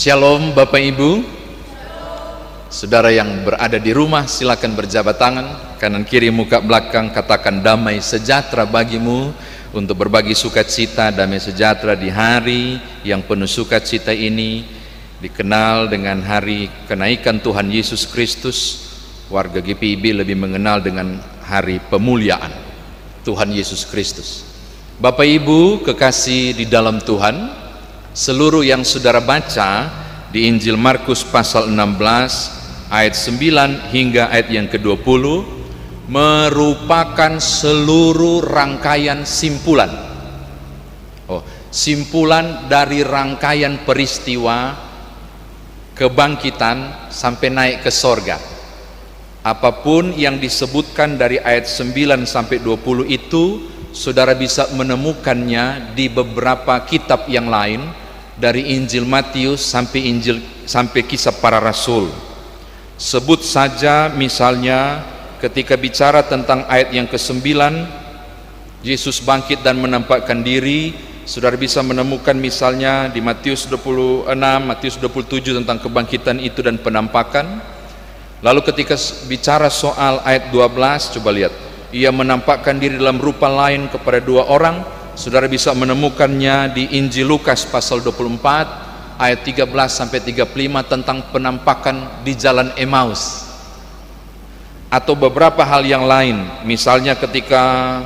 Shalom Bapak Ibu. Saudara yang berada di rumah silakan berjabat tangan, kanan kiri muka belakang, katakan damai sejahtera bagimu, untuk berbagi sukacita. Damai sejahtera di hari yang penuh sukacita ini dikenal dengan hari kenaikan Tuhan Yesus Kristus. Warga GPIB lebih mengenal dengan hari pemuliaan Tuhan Yesus Kristus. Bapak Ibu kekasih di dalam Tuhan, seluruh yang saudara baca di Injil Markus pasal 16 ayat 9 hingga ayat yang ke-20 merupakan seluruh rangkaian simpulan. Simpulan dari rangkaian peristiwa kebangkitan sampai naik ke sorga. Apapun yang disebutkan dari ayat 9 sampai 20 itu, saudara bisa menemukannya di beberapa kitab yang lain, dari Injil Matius sampai kisah para rasul. Sebut saja misalnya ketika bicara tentang ayat yang ke-9, Yesus bangkit dan menampakkan diri, saudara bisa menemukan misalnya di Matius 26, Matius 27 tentang kebangkitan itu dan penampakan. Lalu ketika bicara soal ayat 12, coba lihat, ia menampakkan diri dalam rupa lain kepada dua orang. Saudara bisa menemukannya di Injil Lukas pasal 24 ayat 13 sampai 35 tentang penampakan di jalan Emmaus. Atau beberapa hal yang lain, misalnya ketika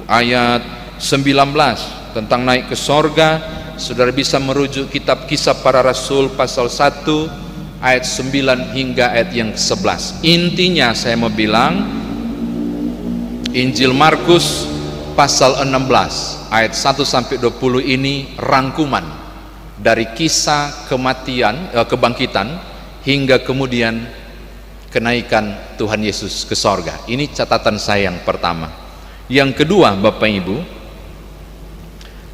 ayat 19 tentang naik ke sorga, saudara bisa merujuk kitab Kisah Para Rasul pasal 1 ayat 9 hingga ayat yang ke-11. Intinya saya mau bilang, Injil Markus pasal 16 ayat 1 sampai 20 ini rangkuman dari kisah kebangkitan hingga kemudian kenaikan Tuhan Yesus ke sorga. Ini catatan saya yang pertama. Yang kedua, Bapak Ibu,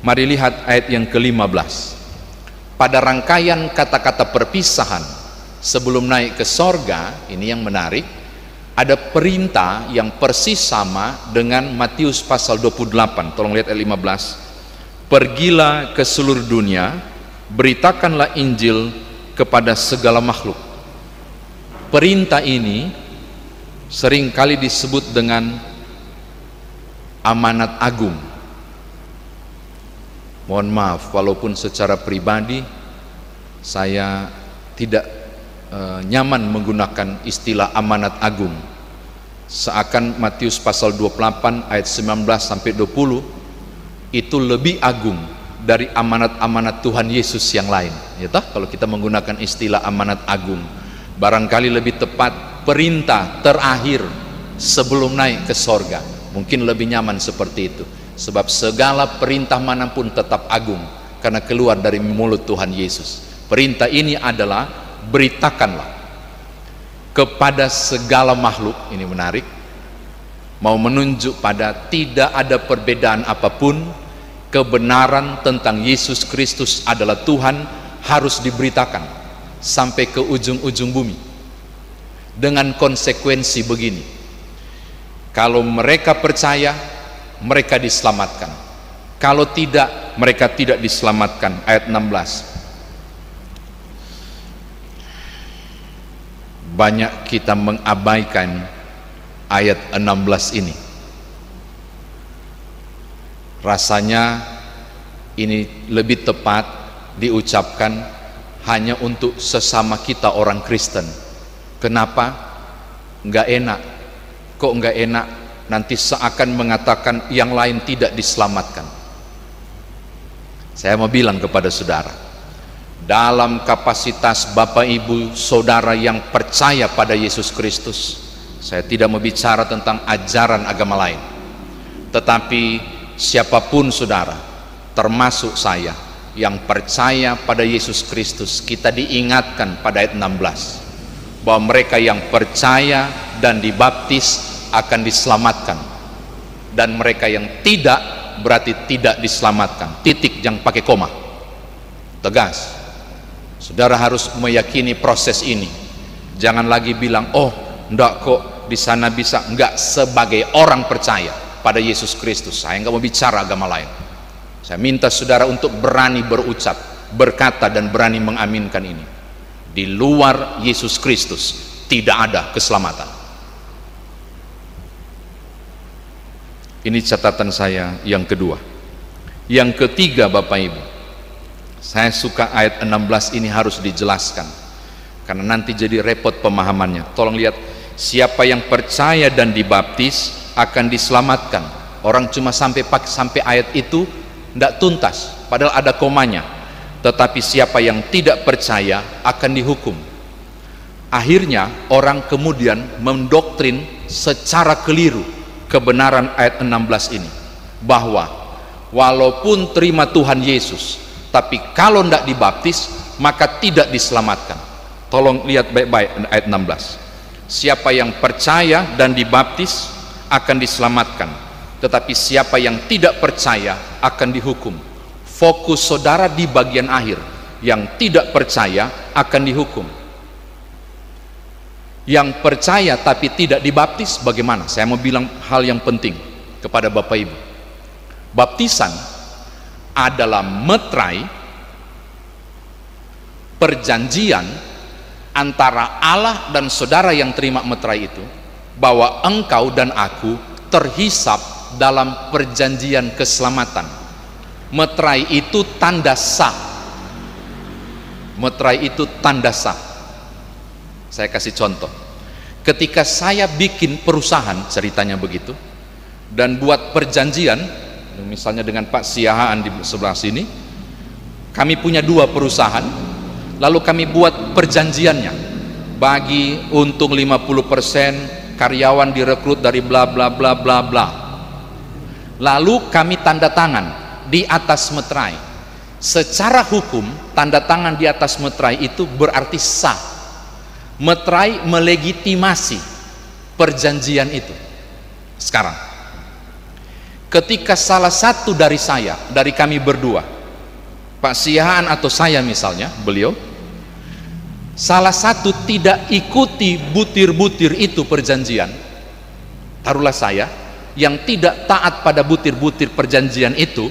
mari lihat ayat yang ke-15. Pada rangkaian kata-kata perpisahan sebelum naik ke sorga, ini yang menarik, ada perintah yang persis sama dengan Matius pasal 28. Tolong lihat ayat 15. Pergilah ke seluruh dunia, beritakanlah Injil kepada segala makhluk. Perintah ini seringkali disebut dengan amanat agung. Mohon maaf, walaupun secara pribadi saya tidak nyaman menggunakan istilah amanat agung. Seakan Matius pasal 28 ayat 19 sampai 20 itu lebih agung dari amanat-amanat Tuhan Yesus yang lain. Ya toh, kalau kita menggunakan istilah amanat agung, barangkali lebih tepat perintah terakhir sebelum naik ke sorga. Mungkin lebih nyaman seperti itu. Sebab segala perintah manapun tetap agung karena keluar dari mulut Tuhan Yesus. Perintah ini adalah beritakanlah kepada segala makhluk. Ini menarik, mau menunjuk pada tidak ada perbedaan apapun. Kebenaran tentang Yesus Kristus adalah Tuhan harus diberitakan sampai ke ujung-ujung bumi dengan konsekuensi begini: kalau mereka percaya, mereka diselamatkan; kalau tidak, mereka tidak diselamatkan. Ayat 16. Banyak kita mengabaikan ayat 16 ini. Rasanya ini lebih tepat diucapkan hanya untuk sesama kita orang Kristen. Kenapa? Enggak enak. Kok enggak enak? Nanti seakan mengatakan yang lain tidak diselamatkan. Saya mau bilang kepada saudara, dalam kapasitas Bapak Ibu saudara yang percaya pada Yesus Kristus, saya tidak mau bicara tentang ajaran agama lain, tetapi siapapun saudara, termasuk saya yang percaya pada Yesus Kristus, kita diingatkan pada ayat 16 bahwa mereka yang percaya dan dibaptis akan diselamatkan, dan mereka yang tidak berarti tidak diselamatkan. Titik, yang pakai koma, tegas. Saudara harus meyakini proses ini. Jangan lagi bilang, oh enggak kok di sana bisa. Enggak, sebagai orang percaya pada Yesus Kristus, saya enggak mau bicara agama lain. Saya minta saudara untuk berani berucap, berkata dan berani mengaminkan ini. Di luar Yesus Kristus tidak ada keselamatan. Ini catatan saya yang kedua. Yang ketiga, Bapak Ibu, saya suka ayat 16 ini harus dijelaskan karena nanti jadi repot pemahamannya. Tolong lihat, siapa yang percaya dan dibaptis akan diselamatkan. Orang cuma sampai ayat itu tidak tuntas, padahal ada komanya. Tetapi siapa yang tidak percaya akan dihukum. Akhirnya orang kemudian mendoktrin secara keliru kebenaran ayat 16 ini, bahwa walaupun terima Tuhan Yesus, tapi kalau tidak dibaptis maka tidak diselamatkan. Tolong lihat baik-baik ayat 16. Siapa yang percaya dan dibaptis akan diselamatkan, tetapi siapa yang tidak percaya akan dihukum. Fokus saudara di bagian akhir, yang tidak percaya akan dihukum. Yang percaya tapi tidak dibaptis bagaimana? Saya mau bilang hal yang penting kepada Bapak Ibu. Baptisan adalah meterai perjanjian antara Allah dan saudara yang terima meterai itu, bahwa engkau dan aku terhisap dalam perjanjian keselamatan. Meterai itu tanda sah. Meterai itu tanda sah. Saya kasih contoh. Ketika saya bikin perusahaan, ceritanya begitu, dan buat perjanjian, misalnya dengan Pak Siahaan di sebelah sini, kami punya 2 perusahaan, lalu kami buat perjanjiannya, bagi untung 50%, karyawan direkrut dari bla bla bla bla bla. Lalu kami tanda tangan di atas meterai. Secara hukum, tanda tangan di atas meterai itu berarti sah. Meterai melegitimasi perjanjian itu. Sekarang, ketika salah satu dari kami berdua, Pak Siahaan atau saya misalnya, beliau, salah satu tidak ikuti butir-butir itu perjanjian, taruhlah saya, yang tidak taat pada butir-butir perjanjian itu,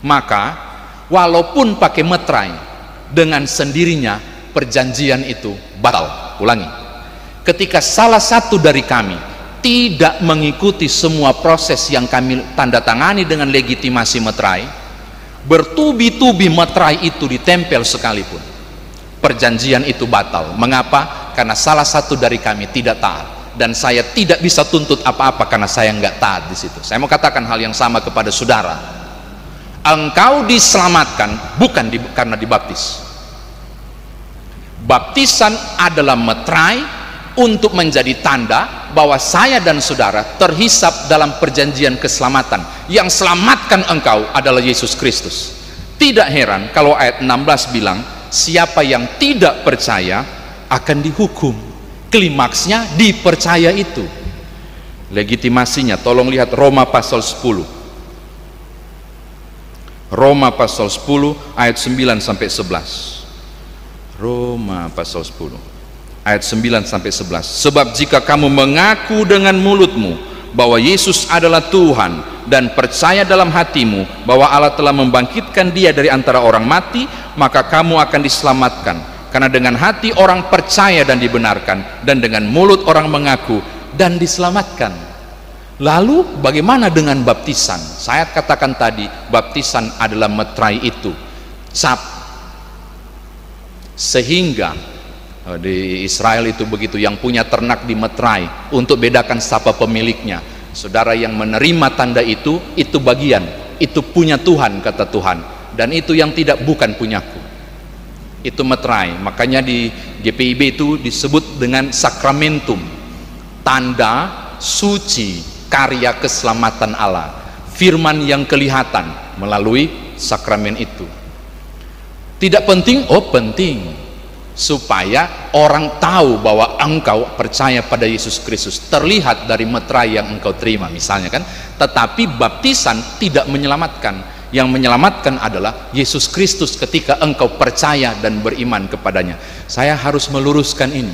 maka walaupun pakai meterai, dengan sendirinya perjanjian itu batal. Ulangi, ketika salah satu dari kami tidak mengikuti semua proses yang kami tanda tangani dengan legitimasi meterai, bertubi-tubi meterai itu ditempel sekalipun, perjanjian itu batal. Mengapa? Karena salah satu dari kami tidak taat, dan saya tidak bisa tuntut apa-apa karena saya nggak taat di situ. Saya mau katakan hal yang sama kepada saudara. Engkau diselamatkan bukan karena dibaptis. Baptisan adalah meterai untuk menjadi tanda bahwa saya dan saudara terhisap dalam perjanjian keselamatan. Yang selamatkan engkau adalah Yesus Kristus. Tidak heran kalau ayat 16 bilang, siapa yang tidak percaya akan dihukum. Klimaksnya dipercaya itu. Legitimasinya, tolong lihat Roma pasal 10. Roma pasal 10 ayat 9 sampai 11. Roma pasal 10 ayat 9 sampai 11. Sebab jika kamu mengaku dengan mulutmu bahwa Yesus adalah Tuhan dan percaya dalam hatimu bahwa Allah telah membangkitkan dia dari antara orang mati, maka kamu akan diselamatkan. Karena dengan hati orang percaya dan dibenarkan, dan dengan mulut orang mengaku dan diselamatkan. Lalu bagaimana dengan baptisan? Saya katakan tadi, baptisan adalah meterai itu, cap. Sehingga di Israel itu begitu, yang punya ternak dimeterai untuk bedakan siapa pemiliknya. Saudara yang menerima tanda itu bagian, itu punya Tuhan, kata Tuhan, dan itu yang tidak, bukan punyaku. Itu meterai. Makanya di GPIB itu disebut dengan sakramentum, tanda suci karya keselamatan Allah, firman yang kelihatan melalui sakramen itu. Tidak penting? Oh penting, supaya orang tahu bahwa engkau percaya pada Yesus Kristus, terlihat dari meterai yang engkau terima misalnya kan. Tetapi baptisan tidak menyelamatkan. Yang menyelamatkan adalah Yesus Kristus ketika engkau percaya dan beriman kepadanya. Saya harus meluruskan ini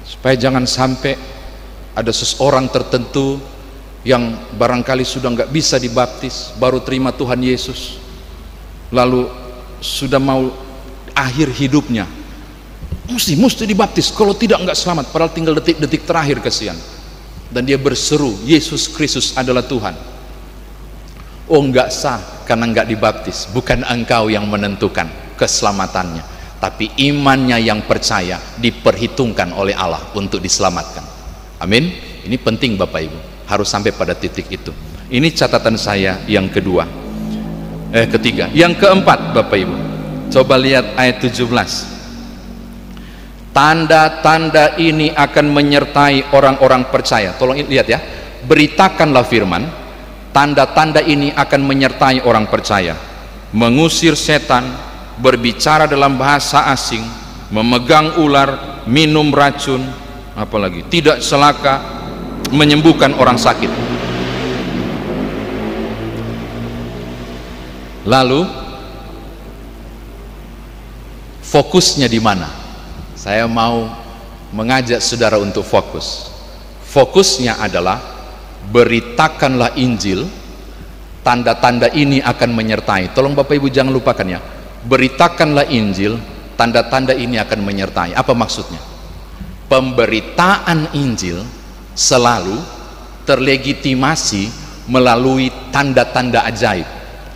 supaya jangan sampai ada seseorang tertentu yang barangkali sudah nggak bisa dibaptis, baru terima Tuhan Yesus, lalu sudah mau akhir hidupnya, mesti dibaptis, kalau tidak nggak selamat, padahal tinggal detik-detik terakhir, kesian. Dan dia berseru, Yesus Kristus adalah Tuhan. Oh, nggak sah karena nggak dibaptis. Bukan engkau yang menentukan keselamatannya, tapi imannya yang percaya diperhitungkan oleh Allah untuk diselamatkan. Amin. Ini penting Bapak Ibu, harus sampai pada titik itu. Ini catatan saya yang ketiga. Yang keempat Bapak Ibu, coba lihat ayat 17. Tanda-tanda ini akan menyertai orang-orang percaya. Tolong lihat ya, beritakanlah firman. Tanda-tanda ini akan menyertai orang percaya: mengusir setan, berbicara dalam bahasa asing, memegang ular, minum racun, apalagi tidak celaka, menyembuhkan orang sakit. Lalu fokusnya di mana? Saya mau mengajak saudara untuk fokus. Fokusnya adalah beritakanlah Injil, tanda-tanda ini akan menyertai. Tolong Bapak Ibu jangan lupakan ya, beritakanlah Injil, tanda-tanda ini akan menyertai. Apa maksudnya? Pemberitaan Injil selalu terlegitimasi melalui tanda-tanda ajaib.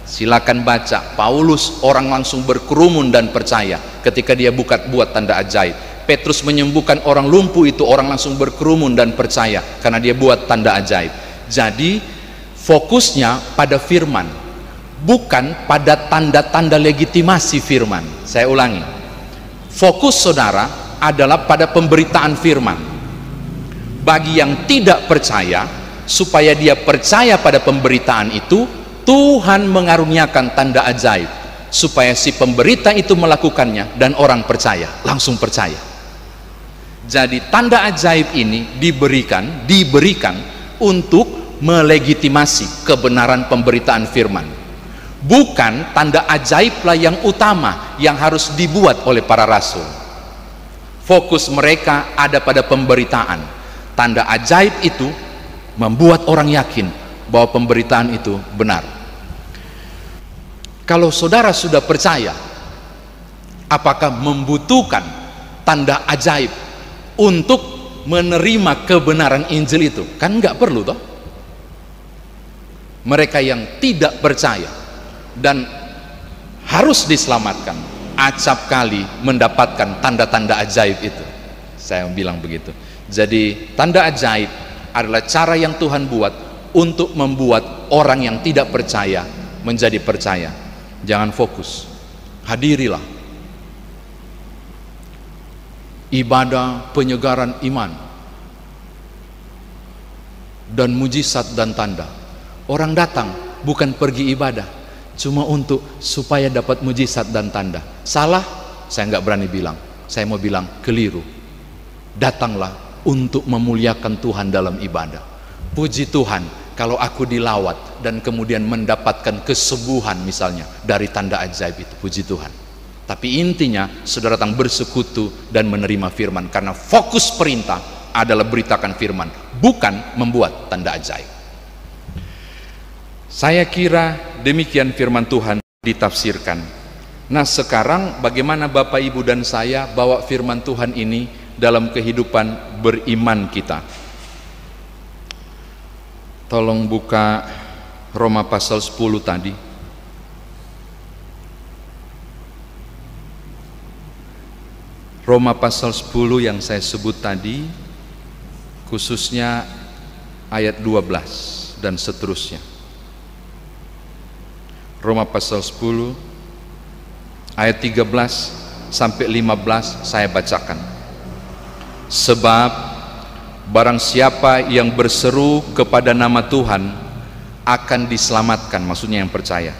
Silakan baca, Paulus orang langsung berkerumun dan percaya ketika dia buat tanda ajaib. Petrus menyembuhkan orang lumpuh itu, orang langsung berkerumun dan percaya karena dia buat tanda ajaib. Jadi fokusnya pada firman, bukan pada tanda-tanda legitimasi firman. Saya ulangi, fokus saudara adalah pada pemberitaan firman. Bagi yang tidak percaya, supaya dia percaya pada pemberitaan itu, Tuhan mengaruniakan tanda ajaib supaya si pemberita itu melakukannya dan orang percaya, langsung percaya. Jadi tanda ajaib ini diberikan untuk melegitimasi kebenaran pemberitaan firman. Bukan tanda ajaiblah yang utama yang harus dibuat oleh para rasul. Fokus mereka ada pada pemberitaan. Tanda ajaib itu membuat orang yakin bahwa pemberitaan itu benar. Kalau saudara sudah percaya, apakah membutuhkan tanda ajaib untuk menerima kebenaran Injil itu? Kan nggak perlu toh. Mereka yang tidak percaya dan harus diselamatkan, acap kali mendapatkan tanda-tanda ajaib itu. Saya bilang begitu. Jadi tanda ajaib adalah cara yang Tuhan buat untuk membuat orang yang tidak percaya menjadi percaya. Jangan fokus, hadirilah ibadah penyegaran iman dan mujizat dan tanda. Orang datang bukan pergi ibadah cuma untuk supaya dapat mujizat dan tanda. Salah? Saya nggak berani bilang. Saya mau bilang keliru. Datanglah untuk memuliakan Tuhan dalam ibadah. Puji Tuhan kalau aku dilawat dan kemudian mendapatkan kesembuhan misalnya dari tanda ajaib itu, puji Tuhan. Tapi intinya saudara datang bersekutu dan menerima firman, karena fokus perintah adalah beritakan firman, bukan membuat tanda ajaib. Saya kira demikian firman Tuhan ditafsirkan. Nah sekarang bagaimana Bapak Ibu dan saya bawa firman Tuhan ini dalam kehidupan beriman kita? Tolong buka Roma pasal 10 tadi. Roma pasal 10 yang saya sebut tadi, khususnya ayat 12 dan seterusnya. Roma pasal 10 ayat 13 sampai 15 saya bacakan. Sebab barang siapa yang berseru kepada nama Tuhan akan diselamatkan, maksudnya yang percaya.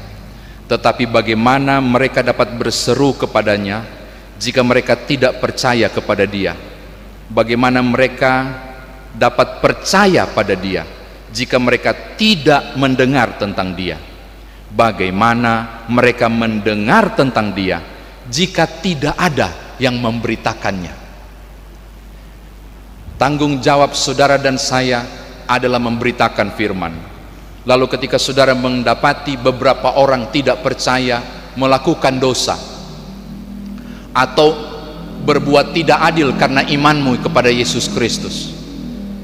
Tetapi bagaimana mereka dapat berseru kepadanya jika mereka tidak percaya kepada Dia? Bagaimana mereka dapat percaya pada Dia jika mereka tidak mendengar tentang Dia? Bagaimana mereka mendengar tentang Dia jika tidak ada yang memberitakannya? Tanggung jawab saudara dan saya adalah memberitakan firman. Lalu ketika saudara mendapati beberapa orang tidak percaya, melakukan dosa atau berbuat tidak adil karena imanmu kepada Yesus Kristus,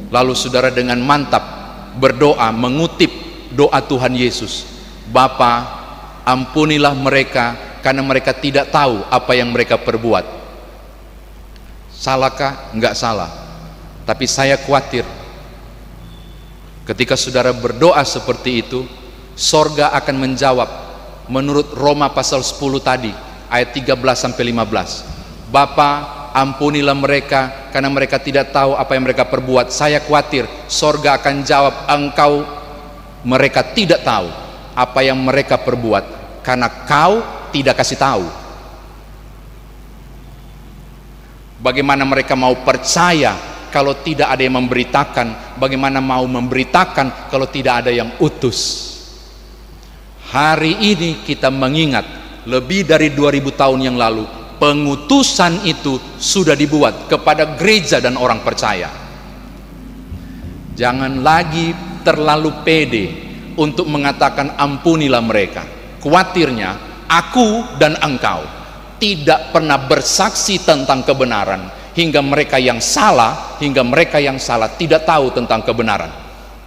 lalu saudara dengan mantap berdoa mengutip doa Tuhan Yesus, Bapa, ampunilah mereka karena mereka tidak tahu apa yang mereka perbuat. Salahkah? Enggak salah. Tapi saya khawatir ketika saudara berdoa seperti itu, sorga akan menjawab menurut Roma pasal 10 tadi ayat 13-15, Bapa, ampunilah mereka karena mereka tidak tahu apa yang mereka perbuat. Saya khawatir sorga akan jawab, engkau, mereka tidak tahu apa yang mereka perbuat karena kau tidak kasih tahu. Bagaimana mereka mau percaya kalau tidak ada yang memberitakan? Bagaimana mau memberitakan kalau tidak ada yang utus? Hari ini kita mengingat lebih dari 2000 tahun yang lalu pengutusan itu sudah dibuat kepada gereja dan orang percaya. Jangan lagi terlalu pede untuk mengatakan ampunilah mereka. Khawatirnya aku dan engkau tidak pernah bersaksi tentang kebenaran hingga mereka yang salah tidak tahu tentang kebenaran.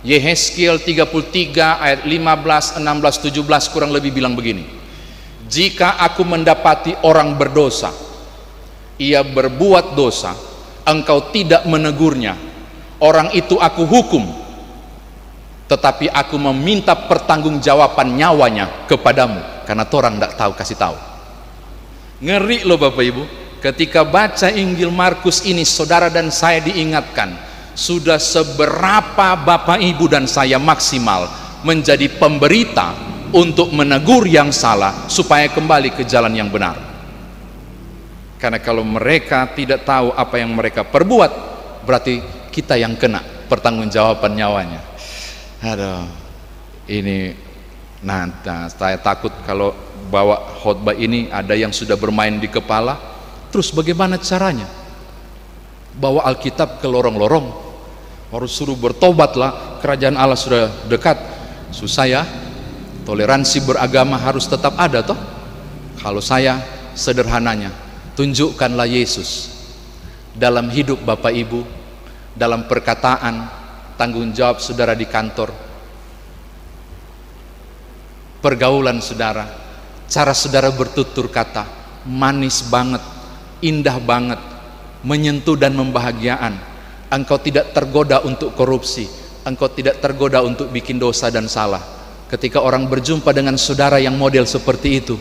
Yehezkiel 33 ayat 15, 16, 17 kurang lebih bilang begini, jika aku mendapati orang berdosa, ia berbuat dosa, engkau tidak menegurnya, orang itu aku hukum, tetapi aku meminta pertanggungjawaban nyawanya kepadamu karena orang tidak tahu kasih tahu. Ngeri loh Bapak Ibu, ketika baca Injil Markus ini saudara dan saya diingatkan sudah seberapa Bapak Ibu dan saya maksimal menjadi pemberita untuk menegur yang salah supaya kembali ke jalan yang benar. Karena kalau mereka tidak tahu apa yang mereka perbuat, berarti kita yang kena pertanggungjawaban nyawanya. Aduh, ini saya takut kalau bawa khotbah ini ada yang sudah bermain di kepala. Terus bagaimana caranya? Bawa Alkitab ke lorong-lorong, harus suruh bertobatlah, kerajaan Allah sudah dekat. Susah ya, toleransi beragama harus tetap ada toh. Kalau saya sederhananya, tunjukkanlah Yesus dalam hidup Bapak Ibu, dalam perkataan, tanggung jawab saudara di kantor, pergaulan saudara, cara saudara bertutur kata, manis banget, indah banget, menyentuh dan membahagiaan. Engkau tidak tergoda untuk korupsi, engkau tidak tergoda untuk bikin dosa dan salah. Ketika orang berjumpa dengan saudara yang model seperti itu,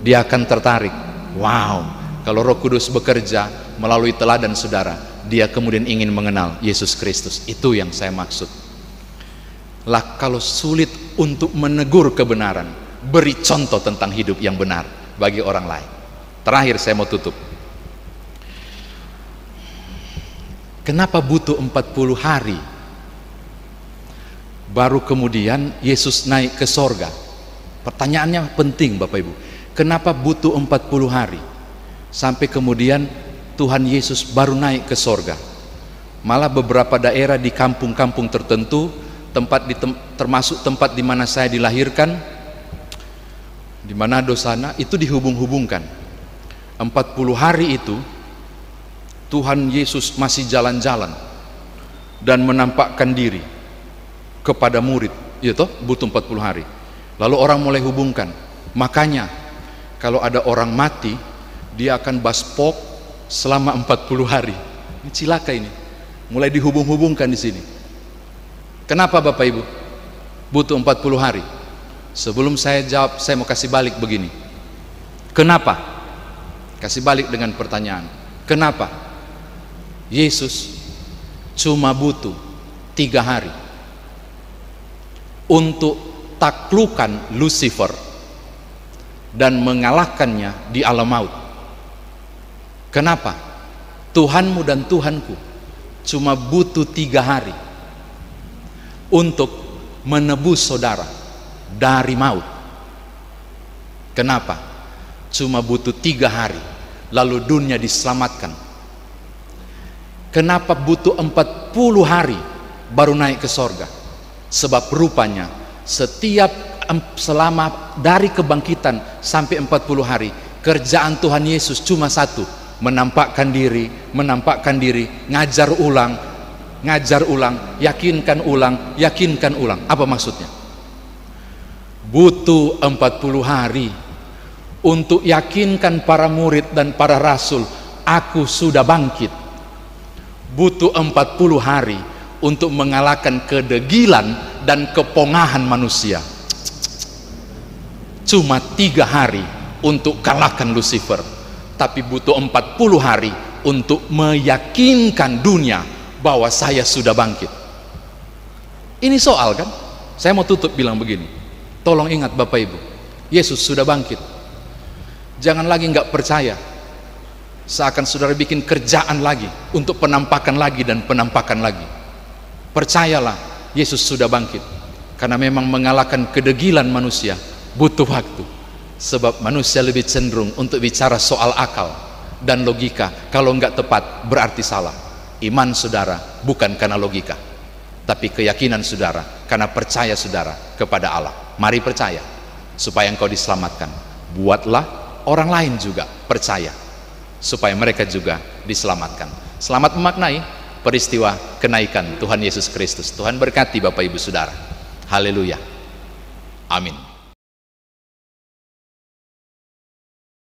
dia akan tertarik. Wow, kalau Roh Kudus bekerja melalui teladan saudara, dia kemudian ingin mengenal Yesus Kristus. Itu yang saya maksud. Lah kalau sulit untuk menegur kebenaran, beri contoh tentang hidup yang benar bagi orang lain. Terakhir saya mau tutup. Kenapa butuh 40 hari baru kemudian Yesus naik ke sorga? Pertanyaannya penting Bapak Ibu. Kenapa butuh 40 hari sampai kemudian Tuhan Yesus baru naik ke sorga? Malah beberapa daerah di kampung-kampung tertentu, termasuk tempat di mana saya dilahirkan, di Manado sana, itu dihubung-hubungkan. 40 hari itu Tuhan Yesus masih jalan-jalan dan menampakkan diri kepada murid, ya toh, butuh 40 hari. Lalu orang mulai hubungkan. Makanya kalau ada orang mati, dia akan baspok selama 40 hari. Ini cilaka ini. Mulai dihubung-hubungkan di sini. Kenapa Bapak Ibu butuh 40 hari? Sebelum saya jawab, saya mau kasih balik begini. Kenapa? Kasih balik dengan pertanyaan. Kenapa Yesus cuma butuh 3 hari untuk taklukan Lucifer dan mengalahkannya di alam maut? Kenapa? Tuhanmu dan Tuhanku cuma butuh 3 hari untuk menebus saudara dari maut. Kenapa? Cuma butuh 3 hari lalu dunia diselamatkan. Kenapa butuh 40 hari baru naik ke sorga? Sebab rupanya setiap selama dari kebangkitan sampai 40 hari kerjaan Tuhan Yesus cuma satu, menampakkan diri, ngajar ulang, yakinkan ulang. Apa maksudnya? Butuh 40 hari untuk yakinkan para murid dan para rasul, aku sudah bangkit. Butuh 40 hari untuk mengalahkan kedegilan dan kepongahan manusia. Cuma 3 hari untuk kalahkan Lucifer, tapi butuh 40 hari untuk meyakinkan dunia bahwa saya sudah bangkit. Ini soal kan? Saya mau tutup bilang begini, tolong ingat Bapak Ibu, Yesus sudah bangkit. Jangan lagi nggak percaya, seakan saudara bikin kerjaan lagi untuk penampakan lagi dan penampakan lagi. Percayalah, Yesus sudah bangkit. Karena memang mengalahkan kedegilan manusia butuh waktu, sebab manusia lebih cenderung untuk bicara soal akal dan logika. Kalau nggak tepat berarti salah. Iman saudara bukan karena logika, tapi keyakinan saudara karena percaya saudara kepada Allah. Mari percaya supaya engkau diselamatkan. Buatlah orang lain juga percaya supaya mereka juga diselamatkan. Selamat memaknai peristiwa kenaikan Tuhan Yesus Kristus. Tuhan berkati Bapak Ibu Saudara. Haleluya. Amin.